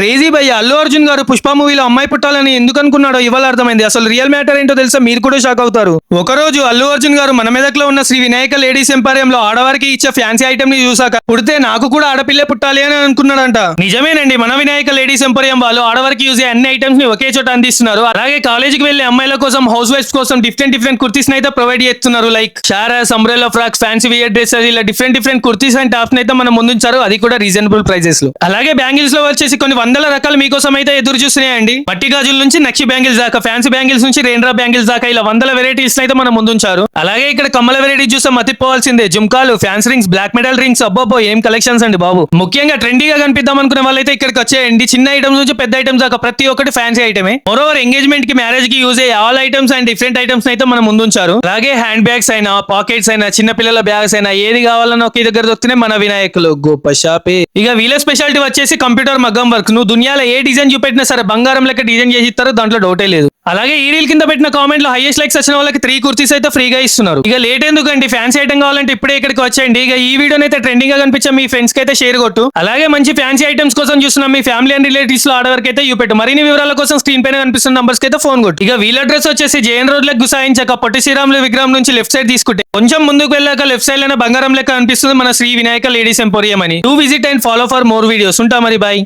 Crazy భయ్య అల్లు అర్జున్ గారు పుష్ప మూవీలో అమ్మాయి పుట్టాలని ఎందుకు అనుకున్నాడో ఇవాళ అర్థమైంది. అసలు రియల్ మ్యాటర్ ఏంటో తెలుసా, మీరు కూడా షాక్ అవుతారు. ఒకరోజు అల్లు అర్జున్ గారు మన మెదక్లో ఉన్న శ్రీ వినాయక లేడీస్ ఎంపారియంలో ఆడవారికి ఇచ్చే ఫ్యాన్సీ ఐటమ్ ని చూసాక పుడితే నాకు కూడా ఆడపిల్లే పుట్టాలి అని అనుకున్నాడంట. నిజమేనండి, మన వినాయక లేడీస్ ఎంపారియం వాళ్ళు ఆడవారికి యూజ్ అన్ని ఐటమ్స్ ని ఒకే చోట అందిస్తున్నారు. అలాగే కాలేజీకి వెళ్లే అమ్మాయిల కోసం, హౌస్ వైఫ్స్ కోసం డిఫరెంట్ కుర్తీస్ అయితే ప్రొవైడ్ చేస్తున్నారు. Like shararas, umbrella frocks, fancy wear dresses, ఇలా డిఫరెంట్ కుర్తీస్ అండ్ టాప్స్ అయితే మనం ముందుంచారు. అది కూడా రీజనబుల్ ప్రైజెస్ లో. అలాగే బ్యాంగిల్స్ లో వచ్చేసి కొన్ని వందల రకాలు మీకోసం అయితే ఎదురు చూస్తున్నాయండి. మట్టి గాజుల నుంచి నక్షి బ్యాంగిల్స్ దాకా, ఫ్యాన్సీ బ్యాంగిల్స్ నుంచి రెయిన్డ్రాప్ బ్యాంగిల్స్ దాకా ఇలా వందల వెరైటీస్ అయితే మనం ముందుంచారు. అలాగే ఇక్కడ కమ్మల వెరైటీ చూస్తే మతిపోవాల్సిందే. జుమ్కాలు, fancy rings, black metal rings, అబ్బో ఏం కలెక్షన్స్ అండి బాబు. ముఖ్యంగా ట్రెండీగా కనిపిద్దాం అనుకునే వాళ్ళైతే ఇక్కడికి వచ్చేయండి. చిన్న ఐటమ్స్ నుంచి పెద్ద ఐటమ్స్ దాకా ప్రతి ఒక్కటి ఫ్యాన్సీ ఐటమే. మోరోవర్ ఎంగేజ్మెంట్ కి, మ్యారేజ్ కి యూజ్ అయ్యే all items and different items అయితే మనం ముందుంచారు. అలాగే హ్యాండ్ బ్యాగ్స్ అయినా, పాకెట్స్ అయినా, చిన్న పిల్లల బ్యాగ్స్ అయినా ఏది కావాలన్నా ఒకే దగ్గర దొరికితే మన వినాయకులు గొప్ప షాపే. ఇక వీళ్ళ స్పెషాలిటీ వచ్చేసి కంప్యూటర్ మగ్గం వర్క్. నువ్వు దునియాలో ఏ డిజైన్ చూపెట్టినా సరే బంగారం లెక్క డిజైన్ చేసి ఇస్తారు, దాంట్లో డౌటే లేదు. అలాగే ఈ రీల్ కింద పెట్టిన కామెంట్ లో హైయెస్ట్ లైక్స్ వచ్చిన వాళ్ళకి 3 కుర్తీస్ అయితే ఫ్రీగా ఇస్తున్నారు. ఇక లేట్ ఎందుకండి, ఫ్యాన్సీ ఐటమ్ కావాలంటే ఇప్పుడే ఇక్కడికి వచ్చేయండి. ఇక ఈ వీడియోని అయితే ట్రెండింగ్ గా కనిపించే మీ ఫ్రెండ్స్ కి అయితే షేర్ కొట్టు. అలాగే మంచి ఫ్యాన్సీ ఐటమ్స్ కోసం చూస్తున్న మీ ఫ్యామిలీ అండ్ రిలేటివ్స్ లో ఆడవరకు అయితే చూపెట్టు. మరిన్ని వివరాల కోసం స్క్రీన్ పైన కనిపిస్తున్న నంబర్స్ కి అయితే ఫోన్ కొట్టు. ఇక వీళ్ళ అడ్రస్ వచ్చేసి జేఎన్ రోడ్ లెక్క గుసాయించక పొట్టి శ్రీరాములు విగ్రహం నుంచి లెఫ్ట్ సైడ్ తీసుకుంటే కొంచెం ముందుకు వెళ్ళాక లెఫ్ట్ సైడ్ లోనే బంగారం లెక్క అనిపిస్తుంది మన శ్రీ వినాయక లేడీస్ ఎంపోరియం అని. Do visit and follow for more videos. ఉంటా మరి, బాయ్.